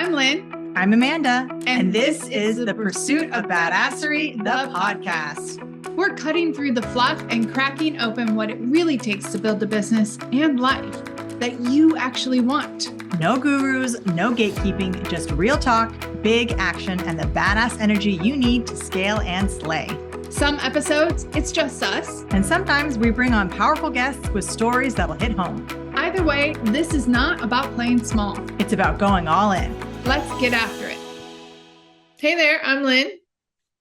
I'm Lynn. I'm Amanda. And this is The Pursuit of Badassery, the podcast. We're cutting through the fluff and cracking open what it really takes to build a business and life that you actually want. No gurus, no gatekeeping, just real talk, big action, and the badass energy you need to scale and slay. Some episodes, it's just us. And sometimes we bring on powerful guests with stories that'll hit home. Either way, this is not about playing small. It's about going all in. Let's get after it. Hey there, I'm Lynn.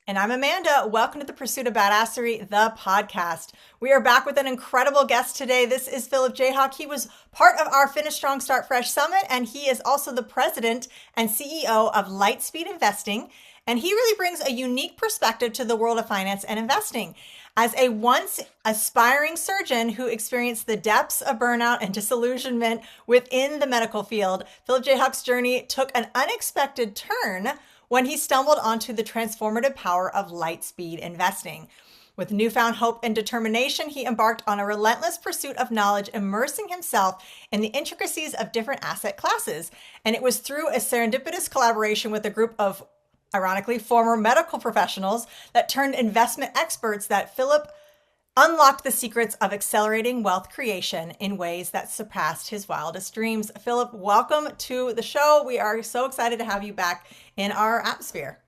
And I'm Amanda. Welcome to The Pursuit of Badassery, the podcast. We are back with an incredible guest today. This is Philip Jayhawk. He was part of our Finish Strong, Start Fresh Summit, and he is also the president and CEO of Lightspeed Investing. And he really brings a unique perspective to the world of finance and investing. As a once aspiring surgeon who experienced the depths of burnout and disillusionment within the medical field, Philip Jayhawk's journey took an unexpected turn when he stumbled onto the transformative power of Lightspeed investing. With newfound hope and determination, he embarked on a relentless pursuit of knowledge, immersing himself in the intricacies of different asset classes. And it was through a serendipitous collaboration with a group of, ironically, former medical professionals that turned investment experts that Philip unlocked the secrets of accelerating wealth creation in ways that surpassed his wildest dreams. Philip, welcome to the show. We are so excited to have you back in our atmosphere.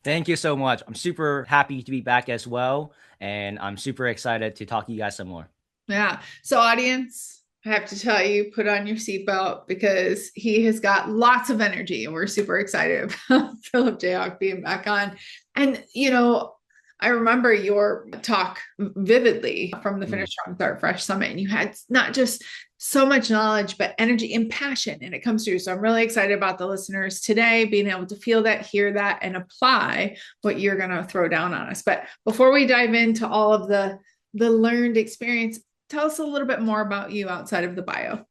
Thank you so much. I'm super happy to be back as well. And I'm super excited to talk to you guys some more. Yeah. So audience, I have to tell you, put on your seatbelt because he has got lots of energy and we're super excited about Philip Jayhawk being back on. And, you know, I remember your talk vividly from the Finish Strong, Start Fresh Summit, and you had not just so much knowledge, but energy and passion, and it comes through. So I'm really excited about the listeners today being able to feel that, hear that, and apply what you're going to throw down on us. But before we dive into all of the learned experience, tell us a little bit more about you outside of the bio.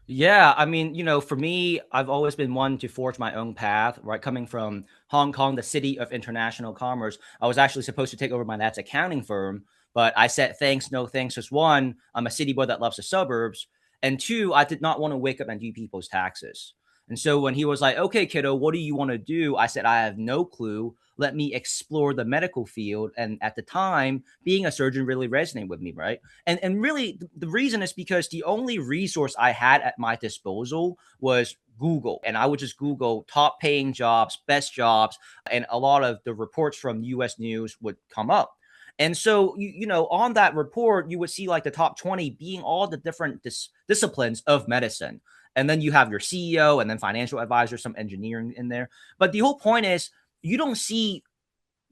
Yeah, I mean, you know, for me, I've always been one to forge my own path, right? Coming from Hong Kong, the city of international commerce, I was actually supposed to take over my dad's accounting firm, but I said thanks, no thanks. Just one, I'm a city boy that loves the suburbs. And two, I did not want to wake up and do people's taxes. And so when he was like, okay, kiddo, what do you want to do? I said, I have no clue. Let me explore the medical field. And at the time, being a surgeon really resonated with me, right? And really, the reason is because the only resource I had at my disposal was Google. And I would just Google top paying jobs, best jobs, and a lot of the reports from US News would come up. And so, you know, on that report, you would see like the top 20 being all the different disciplines of medicine. And then you have your CEO and then financial advisor, some engineering in there. But the whole point is you don't see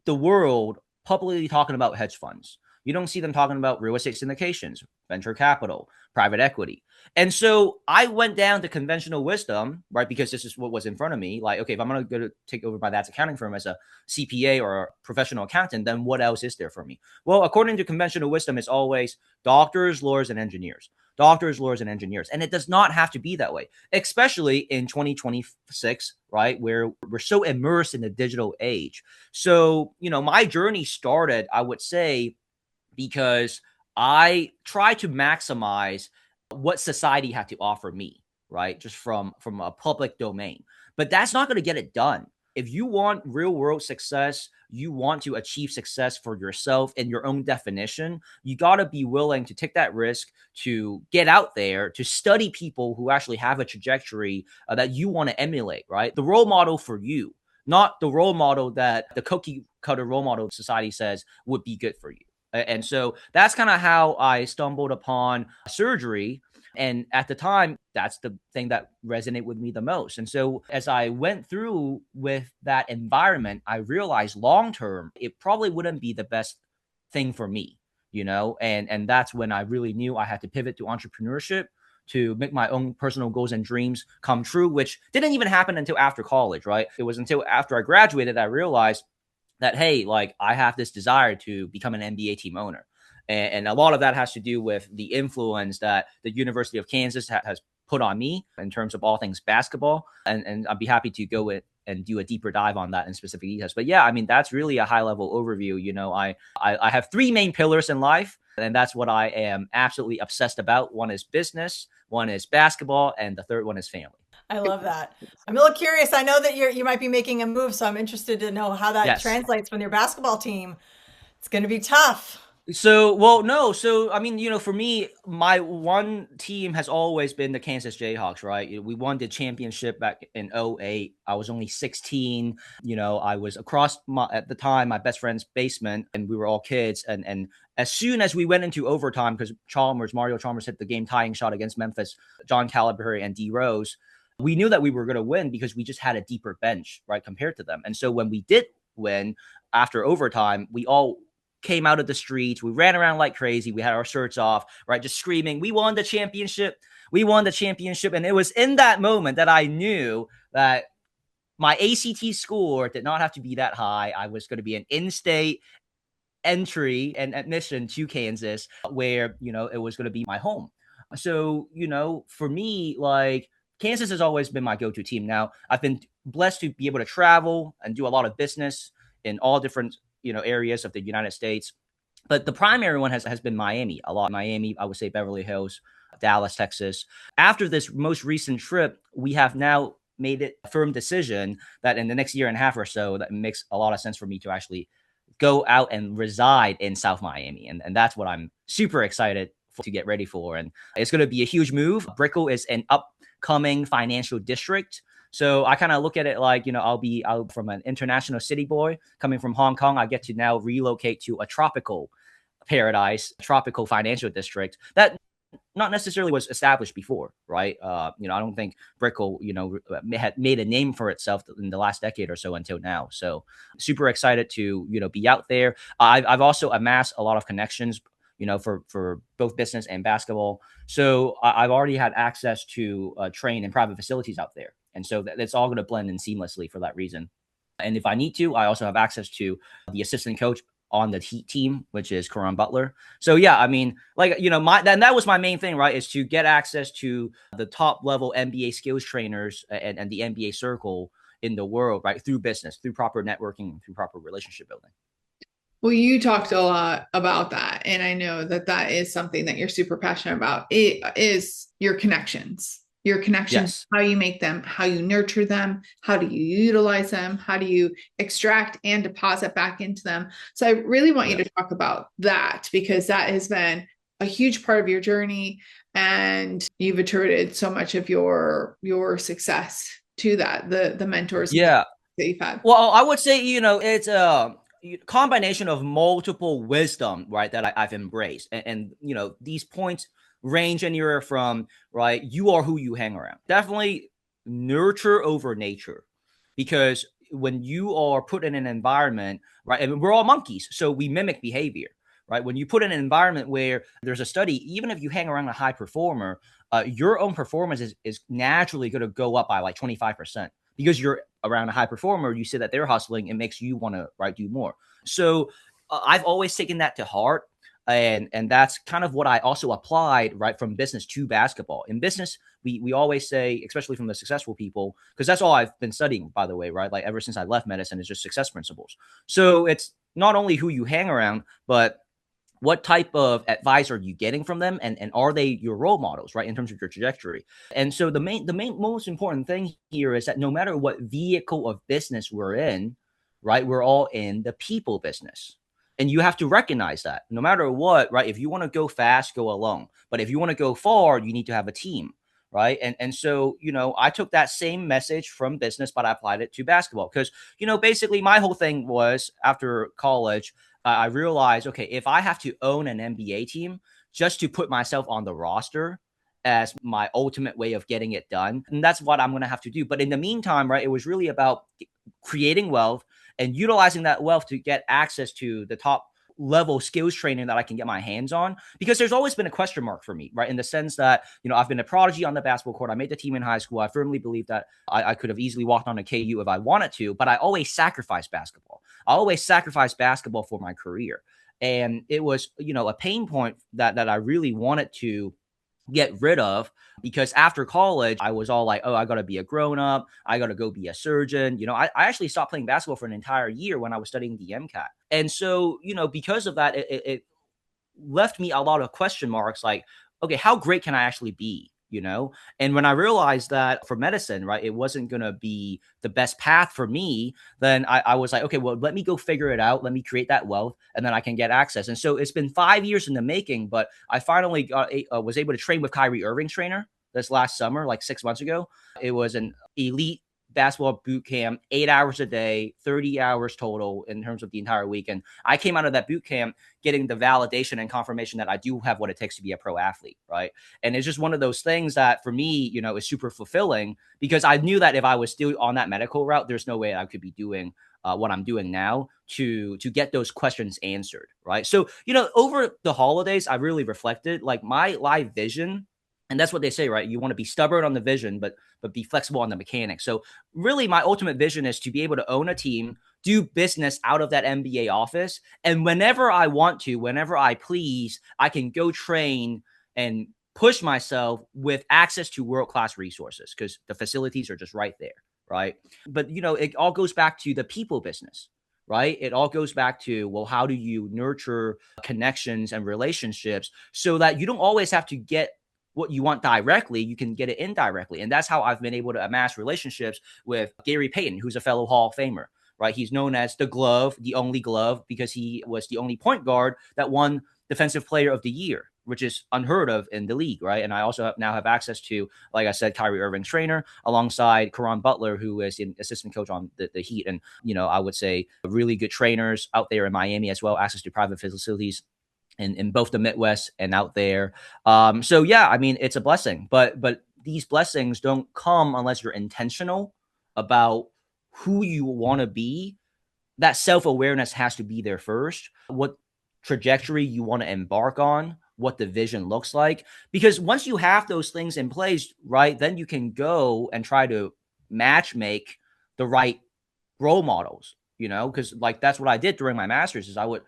the world publicly talking about hedge funds. You don't see them talking about real estate syndications, venture capital, private equity. And so I went down to conventional wisdom, right? Because this is what was in front of me. Like, okay, if I'm going to go to take over my dad's accounting firm as a CPA or a professional accountant, then what else is there for me? Well, according to conventional wisdom, it's always doctors, lawyers, and engineers. Doctors, lawyers, and engineers. And it does not have to be that way, especially in 2026, right? Where we're so immersed in the digital age. So, you know, my journey started, I would say, because I tried to maximize what society had to offer me, right? Just from a public domain. But that's not going to get it done. If you want real world success, you want to achieve success for yourself in your own definition, you got to be willing to take that risk to get out there, to study people who actually have a trajectory that you want to emulate, right? The role model for you, not the role model that the cookie cutter role model society says would be good for you. And so that's kind of how I stumbled upon surgery. And at the time, that's the thing that resonated with me the most. And so as I went through with that environment, I realized long term, it probably wouldn't be the best thing for me, you know, and that's when I really knew I had to pivot to entrepreneurship to make my own personal goals and dreams come true, which didn't even happen until after college, right? It was until after I graduated that I realized that, hey, like I have this desire to become an NBA team owner. And a lot of that has to do with the influence that the University of Kansas has put on me in terms of all things basketball. And I'd be happy to go and do a deeper dive on that in specific details. But yeah, I mean, that's really a high level overview. You know, I have three main pillars in life, and that's what I am absolutely obsessed about. One is business, one is basketball, and the third one is family. I love that. I'm a little curious. I know that you might be making a move, so I'm interested to know how that Yes. translates with your basketball team. It's going to be tough. So, well, no. So, I mean, for me, my one team has always been the Kansas Jayhawks, right? We won the championship back in '08. I was only 16. I was across at the time, my best friend's basement, and we were all kids. And as soon as we went into overtime, because Mario Chalmers hit the game tying shot against Memphis, John Calaberry and D Rose, we knew that we were going to win because we just had a deeper bench, right, compared to them. And so when we did win after overtime, we all came out of the streets. We ran around like crazy. We had our shirts off, right? Just screaming, "We won the championship. We won the championship." And it was in that moment that I knew that my ACT score did not have to be that high. I was going to be an in-state entry and admission to Kansas, where, it was going to be my home. So, for me, like, Kansas has always been my go-to team. Now, I've been blessed to be able to travel and do a lot of business in all different, areas of the United States. But the primary one has been Miami. A lot. Miami, I would say Beverly Hills, Dallas, Texas. After this most recent trip, we have now made it a firm decision that in the next year and a half or so, that makes a lot of sense for me to actually go out and reside in South Miami. And that's what I'm super excited to get ready for. And it's going to be a huge move. Brickell is an upcoming financial district. So I kind of look at it like, I'll from an international city boy coming from Hong Kong. I get to now relocate to a tropical paradise, tropical financial district that not necessarily was established before, right? I don't think Brickell, had made a name for itself in the last decade or so until now. So super excited to, be out there. I've also amassed a lot of connections, for both business and basketball. So I've already had access to train in private facilities out there. And so it's all going to blend in seamlessly for that reason. And if I need to, I also have access to the assistant coach on the Heat team, which is Karan Butler. So yeah, I mean, like, that was my main thing, right? Is to get access to the top level NBA skills trainers and the NBA circle in the world, right? Through business, through proper networking, through proper relationship building. Well, you talked a lot about that, and I know that that is something that you're super passionate about. It is your connections. Your connections, Yes. how you make them, how you nurture them, how do you utilize them, how do you extract and deposit back into them. So I really want you to talk about that, because that has been a huge part of your journey, and you've attributed so much of your success to that, the mentors Yeah. that you've had. Well, I would say, it's a combination of multiple wisdom, right, that I've embraced. And, these points range anywhere from, right, you are who you hang around. Definitely nurture over nature, because when you are put in an environment, right, and we're all monkeys, so we mimic behavior, right? When you put in an environment where there's a study, even if you hang around a high performer, your own performance is naturally going to go up by like 25%, because you're around a high performer. You see that they're hustling, it makes you want to, right, do more. So I've always taken that to heart. And that's kind of what I also applied, right, from business to basketball. In business, we always say, especially from the successful people, because that's all I've been studying, by the way, right? Like ever since I left medicine, is just success principles. So it's not only who you hang around, but what type of advice are you getting from them, and are they your role models, right, in terms of your trajectory. And so the main most important thing here is that no matter what vehicle of business we're in, right, we're all in the people business. And you have to recognize that no matter what, right? If you want to go fast, go alone. But if you want to go far, you need to have a team, right? And so, I took that same message from business, but I applied it to basketball because, basically my whole thing was after college, I realized, okay, if I have to own an NBA team just to put myself on the roster as my ultimate way of getting it done, and that's what I'm going to have to do. But in the meantime, right, it was really about creating wealth and utilizing that wealth to get access to the top level skills training that I can get my hands on, because there's always been a question mark for me, right? In the sense that, I've been a prodigy on the basketball court. I made the team in high school. I firmly believe that I could have easily walked on a KU if I wanted to, but I always sacrificed basketball. I always sacrificed basketball for my career. And it was, a pain point that I really wanted to get rid of, because after college, I was all like, oh, I got to be a grown up. I got to go be a surgeon. I actually stopped playing basketball for an entire year when I was studying the MCAT. And so, because of that, it left me a lot of question marks like, okay, how great can I actually be? you know? And when I realized that for medicine, right, it wasn't going to be the best path for me, then I was like, okay, well, let me go figure it out. Let me create that wealth and then I can get access. And so it's been 5 years in the making, but I finally was able to train with Kyrie Irving's trainer this last summer, like 6 months ago. It was an elite basketball boot camp, 8 hours a day, 30 hours total in terms of the entire week. And I came out of that boot camp getting the validation and confirmation that I do have what it takes to be a pro athlete, right? And it's just one of those things that for me, you know, is super fulfilling because I knew that if I was still on that medical route, there's no way I could be doing what I'm doing now to get those questions answered, right? So, you know, over the holidays, I really reflected like my live vision. And that's what they say, right? You want to be stubborn on the vision, but be flexible on the mechanics. So really my ultimate vision is to be able to own a team, do business out of that MBA office. And whenever I want to, whenever I please, I can go train and push myself with access to world-class resources because the facilities are just right there, right? But, you know, it all goes back to the people business, right? It all goes back to, well, how do you nurture connections and relationships so that you don't always have to get what you want directly, you can get it indirectly. And that's how I've been able to amass relationships with Gary Payton, who's a fellow Hall of Famer, right? He's known as the glove, the only glove, because he was the only point guard that won Defensive Player of the Year, which is unheard of in the league, right? And I also now have access to, like I said, Kyrie Irving's trainer alongside Caron Butler, who is the assistant coach on the Heat. And, you know, I would say really good trainers out there in Miami as well, access to private facilities in both the Midwest and out there. So yeah, I mean, it's a blessing, but these blessings don't come unless you're intentional about who you want to be. That self-awareness has to be there first. What trajectory you want to embark on, what the vision looks like. Because once you have those things in place, right, then you can go and try to match make the right role models, you know, because like that's what I did during my master's is I would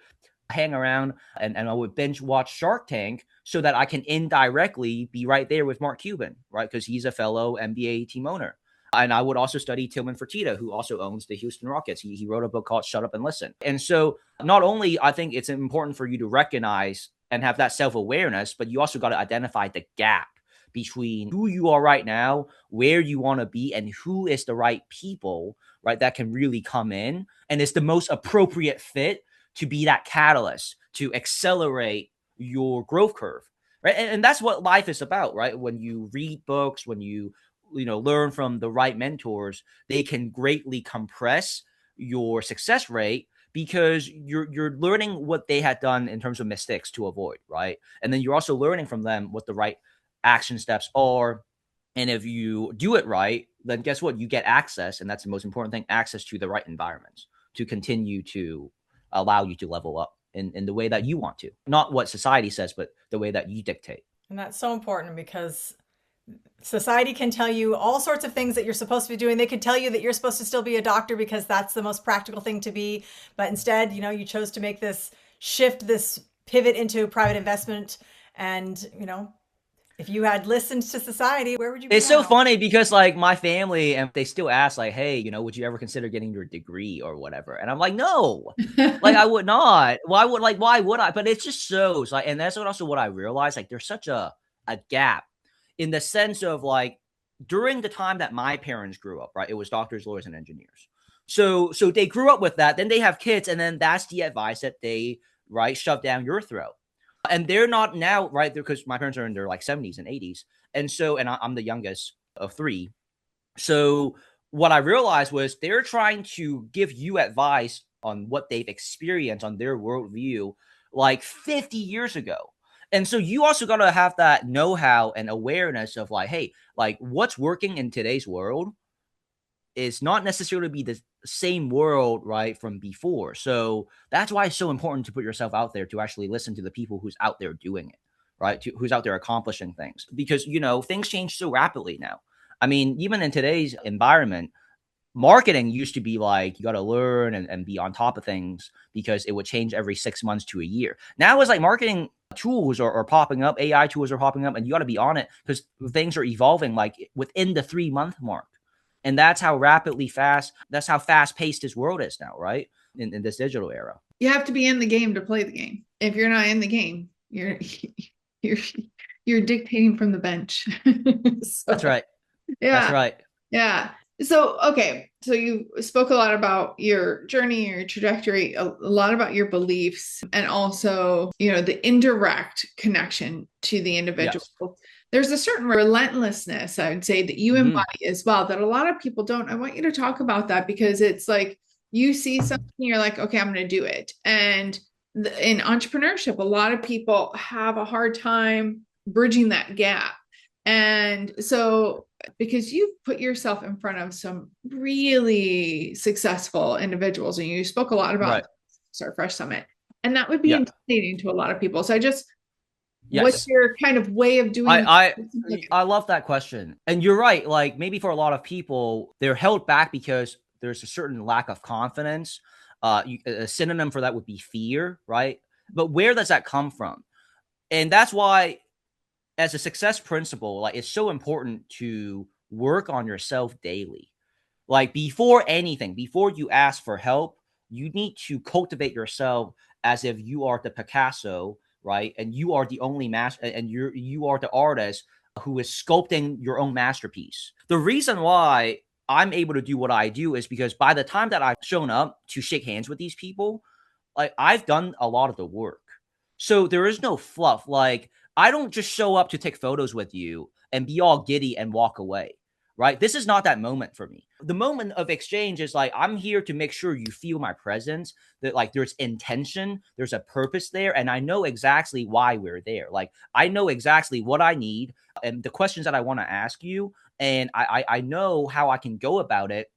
hang around and I would binge watch Shark Tank so that I can indirectly be right there with Mark Cuban, right? Because he's a fellow NBA team owner. And I would also study Tillman Fertitta, who also owns the Houston Rockets. He wrote a book called Shut Up and Listen. And so not only I think it's important for you to recognize and have that self-awareness, but you also got to identify the gap between who you are right now, where you want to be, and who is the right people, right, that can really come in and is the most appropriate fit to be that catalyst to accelerate your growth curve, right? And that's what life is about, right? When you read books, when you learn from the right mentors, they can greatly compress your success rate because you're learning what they had done in terms of mistakes to avoid, right? And then you're also learning from them what the right action steps are. And if you do it right, then guess what? You get access, and that's the most important thing, access to the right environments to continue to allow you to level up in the way that you want to. Not what society says, but the way that you dictate. And that's so important because society can tell you all sorts of things that you're supposed to be doing. They could tell you that you're supposed to still be a doctor because that's the most practical thing to be. But instead, you chose to make this shift, this pivot into private investment. And, if you had listened to society, where would you be It's now? so funny because like my family and they still ask like, hey, would you ever consider getting your degree or whatever? And I'm like, no, like I would not. Why would I? But it's just shows like, and that's also what I realized. Like there's such a gap in the sense of like during the time that my parents grew up, right? It was doctors, lawyers, and engineers. So they grew up with that. Then they have kids, and then that's the advice that they shove down your throat. And they're not now, right? Because my parents are in their like 70s and 80s. And so, and I'm the youngest of three. So what I realized was they're trying to give you advice on what they've experienced on their worldview like 50 years ago. And so you also got to have that know-how and awareness of like, hey, like what's working in today's world is not necessarily be the same world, right, from before. So that's why it's so important to put yourself out there to actually listen to the people who's out there doing it, right? Who's out there accomplishing things because, things change so rapidly now. I mean, even in today's environment, marketing used to be like, you got to learn and be on top of things because it would change every 6 months to a year. Now it's like marketing tools are popping up, AI tools are popping up, and you got to be on it because things are evolving like within the 3-month mark. And that's how that's how fast paced this world is now, right? In this digital era. You have to be in the game to play the game. If you're not in the game, you're you're dictating from the bench. That's So, right. That's yeah. right. Yeah. So, okay. So you spoke a lot about your journey, your trajectory, a lot about your beliefs, and also, the indirect connection to the individual. Yes. There's a certain relentlessness, I would say, that you Hmm. embody as well, that a lot of people don't. I want you to talk about that because it's like you see something, you're like, okay, I'm going to do it. And in entrepreneurship, a lot of people have a hard time bridging that gap. And so, because you've put yourself in front of some really successful individuals, and you spoke a lot about Right. Start Fresh Summit, and that would be Yeah. intimidating to a lot of people. So, what's Yes. your kind of way of doing I like, I love that question. And you're right. Like maybe for a lot of people, they're held back because there's a certain lack of confidence. A synonym for that would be fear, right? But where does that come from? And that's why, as a success principle, like it's so important to work on yourself daily. Like before anything, before you ask for help, you need to cultivate yourself as if you are the Picasso, right? And you are the only master, and you are the artist who is sculpting your own masterpiece. The reason why I'm able to do what I do is because by the time that I've shown up to shake hands with these people, like I've done a lot of the work. So there is no fluff. Like I don't just show up to take photos with you and be all giddy and walk away. Right? This is not that moment for me. The moment of exchange is like I'm here to make sure you feel my presence, that like there's intention, there's a purpose there, and I know exactly why we're there. Like I know exactly what I need and the questions that I want to ask you, and I know how I can go about it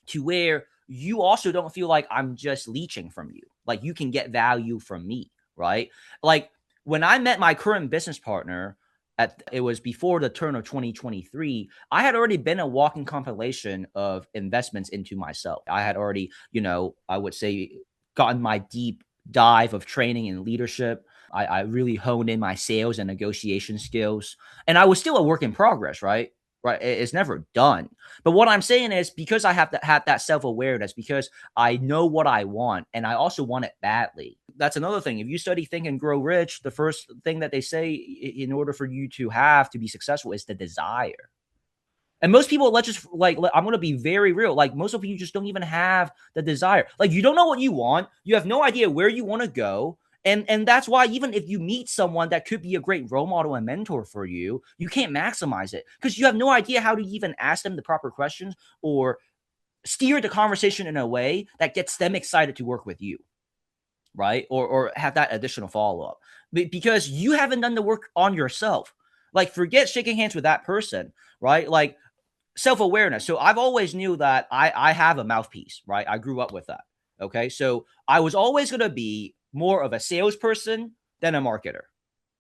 to where you also don't feel like I'm just leeching from you. Like you can get value from me, right? Like when I met my current business partner, it was before the turn of 2023, I had already been a walking compilation of investments into myself. I had already, I would say, gotten my deep dive of training and leadership. I really honed in my sales and negotiation skills. And I was still a work in progress, right? Right. It's never done. But what I'm saying is because I have to have that self-awareness, because I know what I want and I also want it badly. That's another thing. If you study Think and Grow Rich, the first thing that they say in order for you to have to be successful is the desire. And most people, let's just I'm going to be very real. Like most of you just don't even have the desire. Like you don't know what you want. You have no idea where you want to go. And that's why even if you meet someone that could be a great role model and mentor for you, you can't maximize it because you have no idea how to even ask them the proper questions or steer the conversation in a way that gets them excited to work with you, right? Or have that additional follow-up because you haven't done the work on yourself. Like forget shaking hands with that person, right? Like self-awareness. So I've always knew that I have a mouthpiece, right? I grew up with that. Okay. So I was always going to be more of a salesperson than a marketer.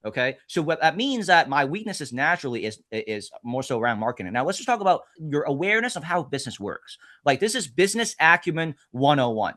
Okay. So what that means that my weaknesses naturally is more so around marketing. Now let's just talk about your awareness of how business works. Like this is business acumen 101.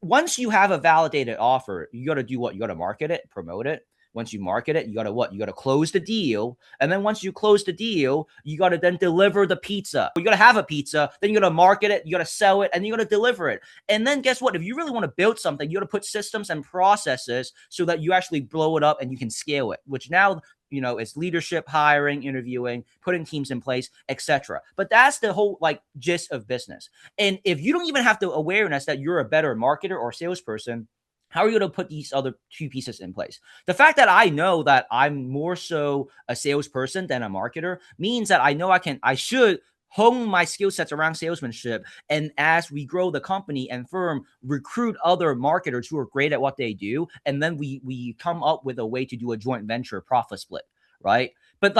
Once you have a validated offer, you got to do what? You got to market it, promote it. Once you market it, you got to what? You got to close the deal. And then once you close the deal, you got to then deliver the pizza. You got to have a pizza, then you got to market it, you got to sell it, and you got to deliver it. And then guess what? If you really want to build something, you got to put systems and processes so that you actually blow it up and you can scale it, which now it's leadership, hiring, interviewing, putting teams in place, etc. But that's the whole gist of business. And if you don't even have the awareness that you're a better marketer or salesperson, how are you going to put these other two pieces in place? The fact that I know that I'm more so a salesperson than a marketer means that I know I should hone my skill sets around salesmanship. And as we grow the company and firm, recruit other marketers who are great at what they do. And then we come up with a way to do a joint venture profit split, right? But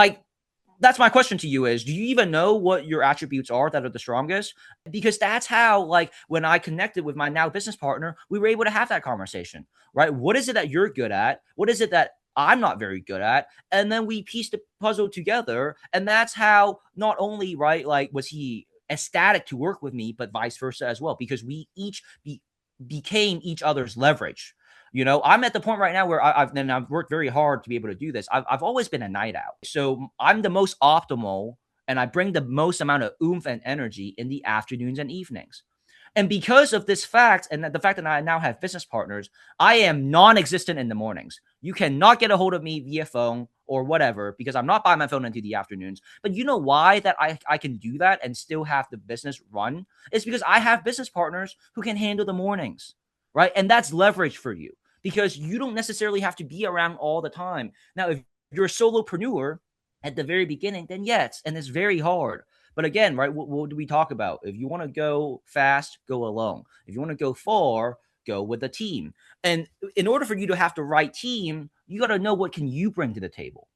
that's my question to you is, do you even know what your attributes are that are the strongest? Because that's how, when I connected with my now business partner, we were able to have that conversation, right? What is it that you're good at? What is it that I'm not very good at? And then we pieced the puzzle together. And that's how not only, right, was he ecstatic to work with me, but vice versa as well, because we each became each other's leverage. I'm at the point right now where I've worked very hard to be able to do this. I've always been a night owl. So I'm the most optimal and I bring the most amount of oomph and energy in the afternoons and evenings. And because of this fact and the fact that I now have business partners, I am non-existent in the mornings. You cannot get a hold of me via phone or whatever, because I'm not by my phone into the afternoons. But you know why that I can do that and still have the business run? It's because I have business partners who can handle the mornings, right? And that's leverage for you because you don't necessarily have to be around all the time. Now, if you're a solopreneur at the very beginning, then yes, and it's very hard. But again, right, what do we talk about? If you want to go fast, go alone. If you want to go far, go with a team. And in order for you to have the right team, you got to know what can you bring to the table,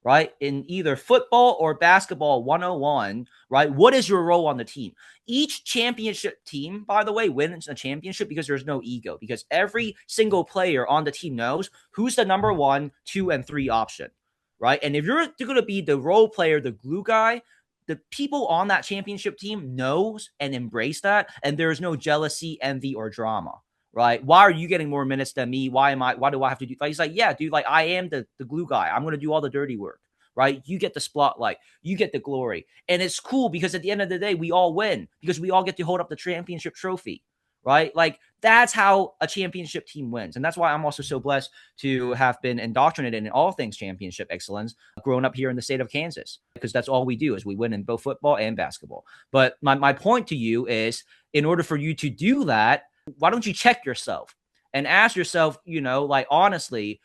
right? In either football or basketball 101, right? What is your role on the team? Each championship team, by the way, wins a championship because there's no ego, because every single player on the team knows who's the number 1, 2, and 3 option, right? And if you're going to be the role player, the glue guy, the people on that championship team knows and embrace that, and there's no jealousy, envy, or drama. Right? Why are you getting more minutes than me? Why do I have to do? Like, he's like, yeah, dude, like I am the glue guy. I'm going to do all the dirty work, right? You get the spotlight, you get the glory. And it's cool because at the end of the day, we all win because we all get to hold up the championship trophy, right? Like that's how a championship team wins. And that's why I'm also so blessed to have been indoctrinated in all things championship excellence growing up here in the state of Kansas, because that's all we do is we win in both football and basketball. But my point to you is, in order for you to do that, why don't you check yourself and ask yourself, like, honestly,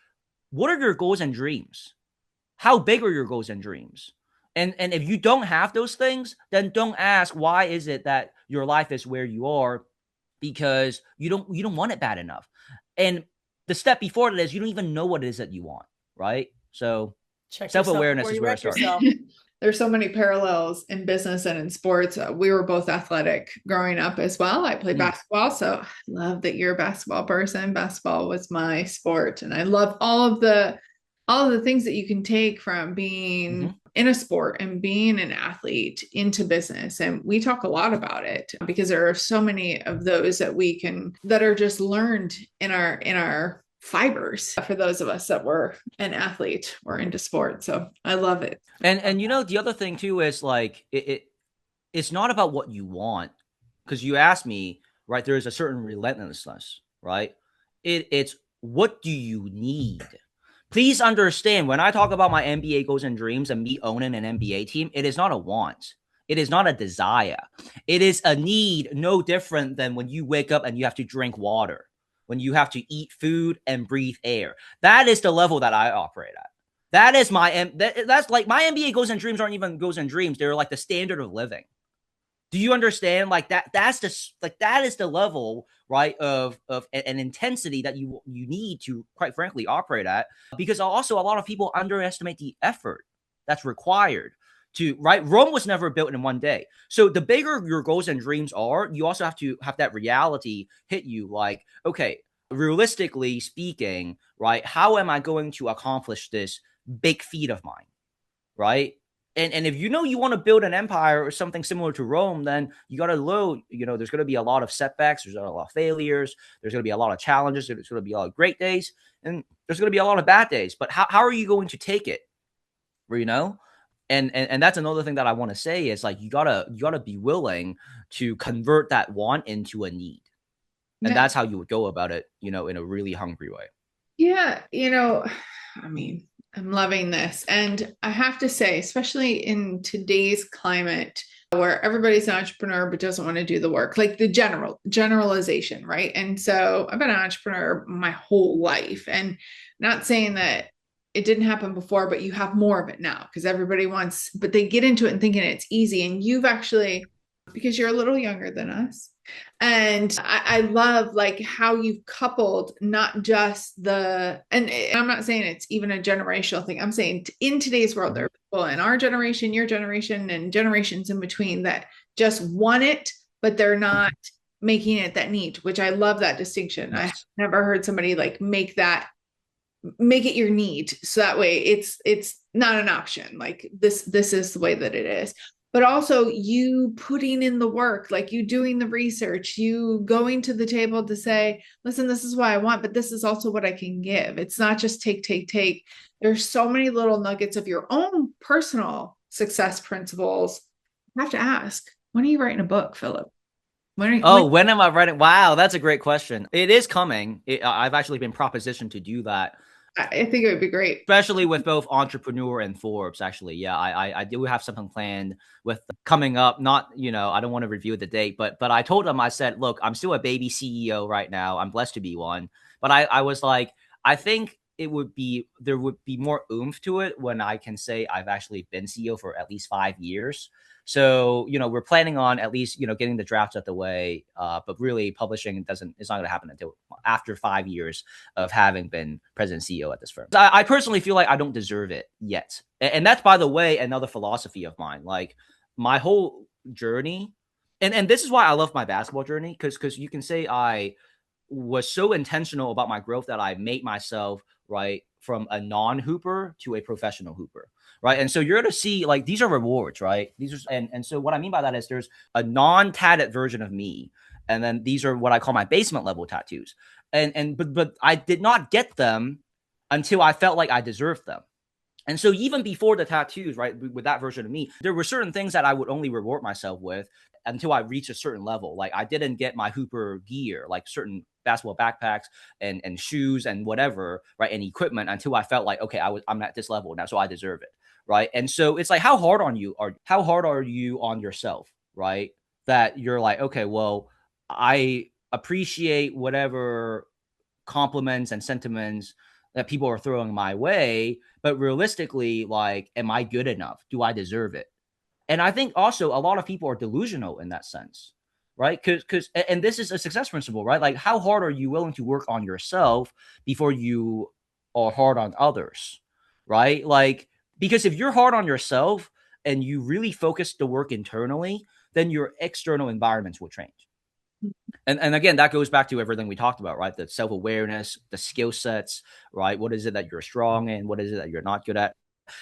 what are your goals and dreams? How big are your goals and dreams? And if you don't have those things, then don't ask, why is it that your life is where you are? Because you don't want it bad enough. And the step before that is you don't even know what it is that you want, right? So self-awareness is where I start. There's so many parallels in business and in sports. We were both athletic growing up as well. I played basketball, so I love that you're a basketball person. Basketball was my sport, and I love all of the things that you can take from being in a sport and being an athlete into business. And we talk a lot about it because there are so many of those that are just learned in our fibers for those of us that were an athlete or into sport. So I love it. And the other thing too is like it's not about what you want, because you asked me, right? There is a certain relentlessness, right? It's what do you need? Please understand, when I talk about my NBA goals and dreams and me owning an NBA team, it is not a want. It is not a desire. It is a need, no different than when you wake up and you have to drink water, when you have to eat food and breathe air. That is the level that I operate at. That is that's like my NBA goals and dreams aren't even goals and dreams. They're like the standard of living. Do you understand? Like that is the level, right, of an intensity that you need to, quite frankly, operate at. Because also a lot of people underestimate the effort that's required to, right? Rome was never built in one day. So the bigger your goals and dreams are, you also have to have that reality hit you. Like, okay, realistically speaking, right, how am I going to accomplish this big feat of mine, right? And if you want to build an empire or something similar to Rome, then you got to know, there's going to be a lot of setbacks. There's a lot of failures. There's going to be a lot of challenges. There's going to be a lot of great days. And there's going to be a lot of bad days. But how are you going to take it? And that's another thing that I want to say is, like, you gotta be willing to convert that want into a need. And that's how you would go about it, in a really hungry way. Yeah. I mean, I'm loving this. And I have to say, especially in today's climate where everybody's an entrepreneur but doesn't want to do the work, like the generalization, right? And so I've been an entrepreneur my whole life, and not saying that it didn't happen before, but you have more of it now because everybody wants, but they get into it and thinking it's easy. And you've actually, because you're a little younger than us, and I love like how you've coupled not just and I'm not saying it's even a generational thing. I'm saying in today's world, there are people in our generation, your generation, and generations in between that just want it, but they're not making it that need, which I love that distinction. Yes. I've never heard somebody like make it your need. So that way it's not an option. Like this is the way that it is. But also you putting in the work, like you doing the research, you going to the table to say, listen, this is what I want, but this is also what I can give. It's not just take. There's so many little nuggets of your own personal success principles. I have to ask, when are you writing a book, Philip? When am I writing? Wow, that's a great question. It is coming. I've actually been propositioned to do that. I think it would be great. Especially with both Entrepreneur and Forbes, actually. Yeah, I do have something planned with coming up. Not, I don't want to review the date, but I told them, I said, look, I'm still a baby CEO right now. I'm blessed to be one. But I was like, I think there would be more oomph to it when I can say I've actually been CEO for at least 5 years. So, we're planning on at least, getting the drafts out the way, but really publishing it's not going to happen until after 5 years of having been president CEO at this firm. I personally feel like I don't deserve it yet. And that's, by the way, another philosophy of mine. Like my whole journey, and this is why I love my basketball journey, because you can say I was so intentional about my growth that I made myself, right, from a non-hooper to a professional hooper. Right. And so you're going to see, like, these are rewards, right? These are, and so what I mean by that is there's a non-tatted version of me. And then these are what I call my basement level tattoos. But I did not get them until I felt like I deserved them. And so even before the tattoos, right, with that version of me, there were certain things that I would only reward myself with until I reached a certain level. Like I didn't get my hooper gear, like certain basketball backpacks and shoes and whatever, right, and equipment until I felt like, okay, I'm at this level now, so I deserve it, right? And so it's like, how hard are you on yourself, right? That you're like, okay, well, I appreciate whatever compliments and sentiments that people are throwing my way, but realistically, like, am I good enough? Do I deserve it? And I think also a lot of people are delusional in that sense, right? And this is a success principle, right? Like, how hard are you willing to work on yourself before you are hard on others, right? Like, because if you're hard on yourself and you really focus the work internally, then your external environments will change. And again, that goes back to everything we talked about, right? The self-awareness, the skill sets, right? What is it that you're strong in? What is it that you're not good at?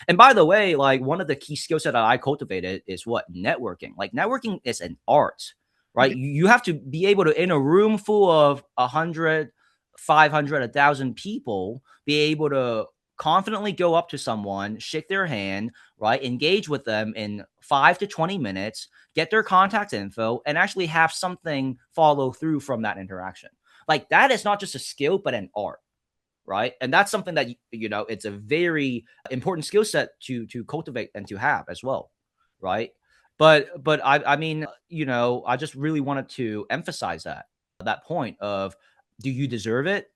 And by the way, like one of the key skill set that I cultivated is what? Networking. Like networking is an art, right? You have to be able to, in a room full of 100, 500, 1,000 people, be able to confidently go up to someone, shake their hand, right? Engage with them in 5 to 20 minutes, get their contact info, and actually have something follow through from that interaction. Like that is not just a skill, but an art, right? And that's something that, it's a very important skill set to cultivate and to have as well, right? But I mean, I just really wanted to emphasize that point of, do you deserve it?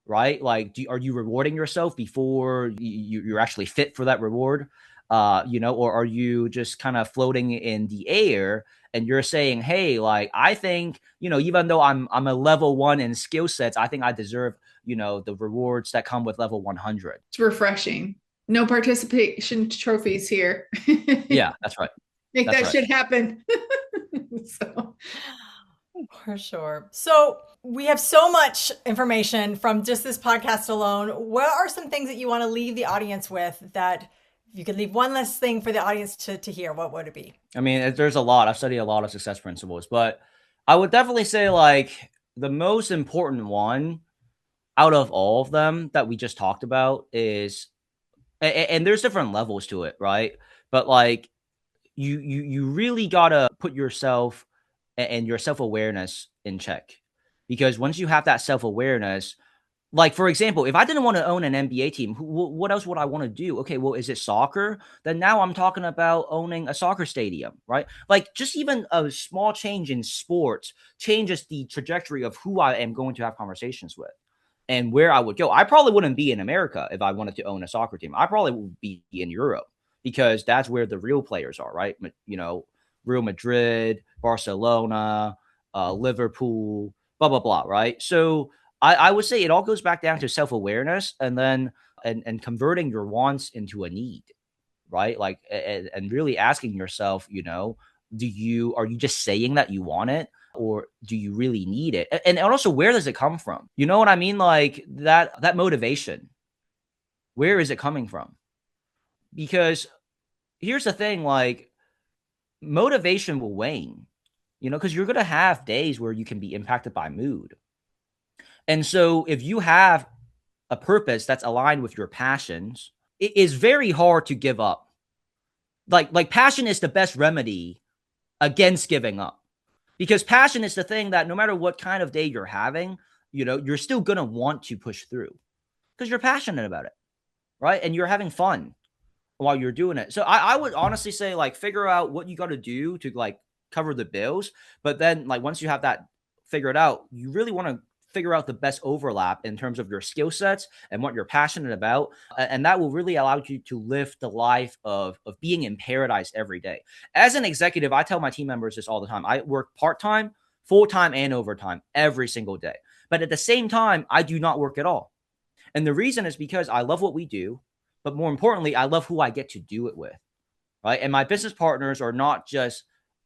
Right? Like, are you rewarding yourself before you're actually fit for that reward? Or are you just kind of floating in the air and you're saying, hey, like, I think, even though I'm a level 1 in skill sets, I think I deserve, the rewards that come with level 100. It's refreshing. No participation trophies here. Yeah, that's right. Make that's that right. shit happen. So. For sure. So we have so much information from just this podcast alone. What are some things that you want to leave the audience with, that if you could leave one last thing for the audience to hear, what would it be? I mean, there's a lot. I've studied a lot of success principles, but I would definitely say, like, the most important one out of all of them that we just talked about is, and there's different levels to it, right? But like, you really gotta put yourself and your self-awareness in check, because once you have that self-awareness, like, for example, if I didn't want to own an NBA team, what else would I want to do? Okay, well, is it soccer? Then now I'm talking about owning a soccer stadium, right? Like, just even a small change in sports changes the trajectory of who I am going to have conversations with and where I would go. I probably wouldn't be in America if I wanted to own a soccer team. I probably would be in Europe, because that's where the real players are, right? Real Madrid, Barcelona, Liverpool, blah, blah, blah, right? So I would say it all goes back down to self-awareness, and then and converting your wants into a need, right? Like, and really asking yourself, are you just saying that you want it, or do you really need it? And also, where does it come from? You know what I mean? Like that motivation, where is it coming from? Because here's the thing, like, motivation will wane, because you're going to have days where you can be impacted by mood. And so if you have a purpose that's aligned with your passions, it is very hard to give up. Like passion is the best remedy against giving up, because passion is the thing that no matter what kind of day you're having, you're still going to want to push through, Because you're passionate about it, right? And you're having fun while you're doing it. So I would honestly say, like, figure out what you got to do to like cover the bills. But then, like, once you have that figured out, you really want to figure out the best overlap in terms of your skill sets and what you're passionate about. And that will really allow you to live the life of being in paradise every day. As an executive, I tell my team members this all the time. I work part-time, full-time, and overtime every single day. But at the same time, I do not work at all. And the reason is because I love what we do, but more importantly, I love who I get to do it with, right? And my business partners are not just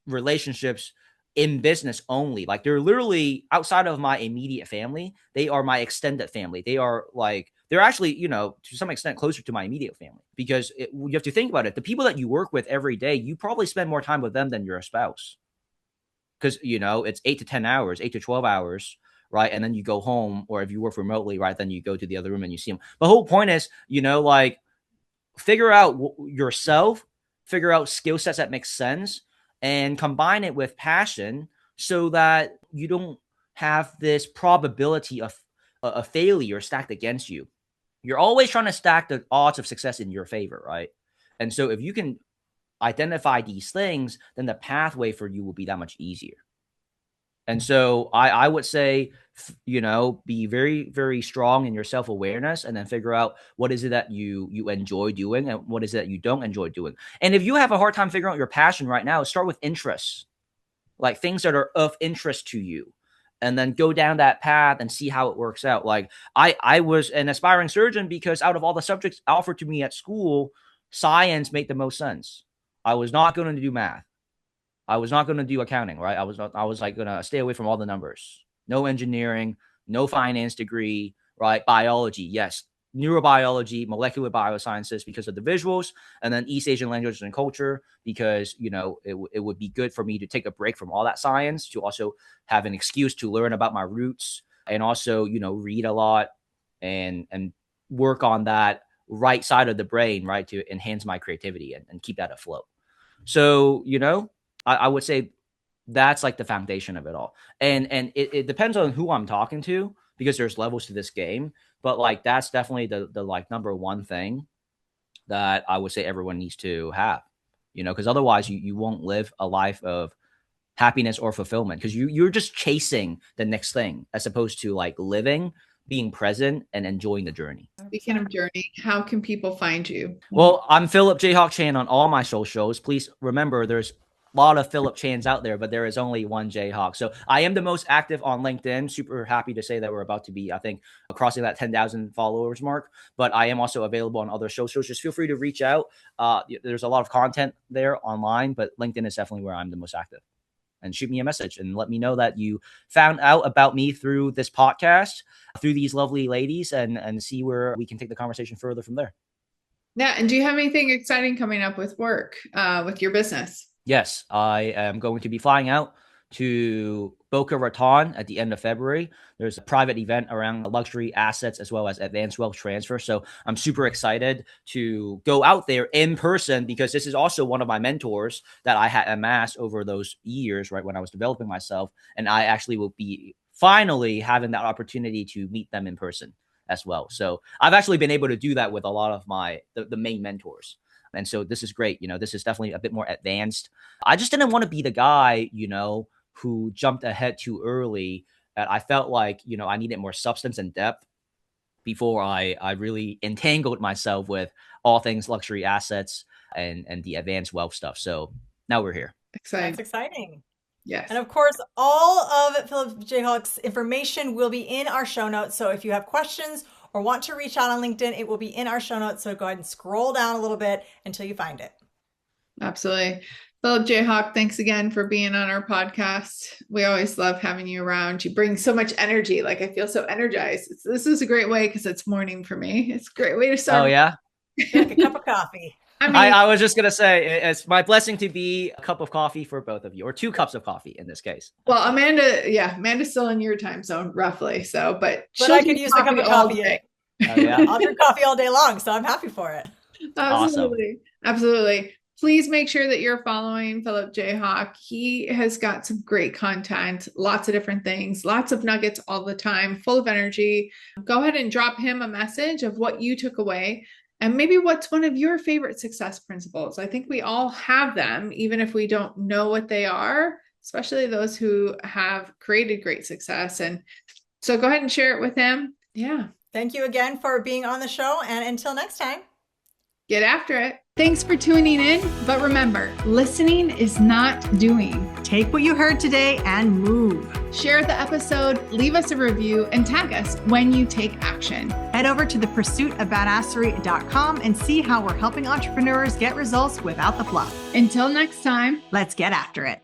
relationships in business only. Like, they're literally outside of my immediate family. They are my extended family. They are like, they're actually, you know, to some extent closer to my immediate family, because you have to think about it. The people that you work with every day, you probably spend more time with them than your spouse, because, you know, it's 8 to 10 hours, 8 to 12 hours, right? And then you go home, or if you work remotely, right, then you go to the other room and you see them. The whole point is, you know, like, figure out yourself, figure out skill sets that make sense, and combine it with passion so that you don't have this probability of a failure stacked against you. You're always trying to stack the odds of success in your favor, right? And so if you can identify these things, then the pathway for you will be that much easier. And so I would say, you know, be very, very strong in your self-awareness, and then figure out what is it that you enjoy doing and what is it that you don't enjoy doing. And if you have a hard time figuring out your passion right now, start with interests, like things that are of interest to you, and then go down that path and see how it works out. Like, I was an aspiring surgeon because out of all the subjects offered to me at school, science made the most sense. I was not going to do math. I was not going to do accounting, right? I was like going to stay away from all the numbers. No engineering, no finance degree, right? Biology, yes. Neurobiology, molecular biosciences because of the visuals, and then East Asian languages and culture because, you know, it would be good for me to take a break from all that science to also have an excuse to learn about my roots, and also, you know, read a lot and work on that right side of the brain, right, to enhance my creativity and keep that afloat. So, you know, I would say that's like the foundation of it all. And it depends on who I'm talking to, because there's levels to this game. But like, that's definitely the like number one thing that I would say everyone needs to have, you know, because otherwise you won't live a life of happiness or fulfillment, because you're just chasing the next thing as opposed to like living, being present, and enjoying the journey. Speaking of journey, how can people find you? Well, I'm Philip Jayhawk Chan on all my socials. Please remember, there's a lot of Philip Chans out there, but there is only one Jayhawk. So I am the most active on LinkedIn. Super happy to say that we're about to be, I think, crossing that 10,000 followers mark. But I am also available on other socials. Just feel free to reach out. There's a lot of content there online, but LinkedIn is definitely where I'm the most active. And shoot me a message and let me know that you found out about me through this podcast, through these lovely ladies, and see where we can take the conversation further from there. Yeah. And do you have anything exciting coming up with work, with your business? Yes, I am going to be flying out to Boca Raton at the end of February. There's a private event around luxury assets as well as advanced wealth transfer. So I'm super excited to go out there in person, because this is also one of my mentors that I had amassed over those years, right, when I was developing myself. And I actually will be finally having that opportunity to meet them in person as well. So I've actually been able to do that with a lot of the main mentors. And so this is great. You know, this is definitely a bit more advanced. I just didn't want to be the guy, you know, who jumped ahead too early. I felt like, you know, I needed more substance and depth before I really entangled myself with all things luxury assets and the advanced wealth stuff. So now we're here. Exciting. That's exciting. Yes. And of course, all of Philip Jayhawk's information will be in our show notes. So if you have questions or want to reach out on LinkedIn, it will be in our show notes. So go ahead and scroll down a little bit until you find it. Absolutely. Philip Jayhawk, thanks again for being on our podcast. We always love having you around. You bring so much energy. Like, I feel so energized. This is a great way, because it's morning for me. It's a great way to start. Oh, yeah? Like a cup of coffee. I was just going to say, it's my blessing to be a cup of coffee for both of you, or 2 cups of coffee in this case. Well, Amanda's still in your time zone, roughly. So, but I could use a cup of coffee. Oh, yeah? I'll drink coffee all day long, so I'm happy for it. Absolutely. Awesome. Absolutely. Please make sure that you're following Philip Jayhawk. He has got some great content, lots of different things, lots of nuggets all the time, full of energy. Go ahead and drop him a message of what you took away and maybe what's one of your favorite success principles. I think we all have them, even if we don't know what they are, especially those who have created great success. And so go ahead and share it with him. Yeah. Thank you again for being on the show. And until next time, get after it. Thanks for tuning in. But remember, listening is not doing. Take what you heard today and move. Share the episode, leave us a review, and tag us when you take action. Head over to thepursuitofbadassery.com and see how we're helping entrepreneurs get results without the fluff. Until next time, let's get after it.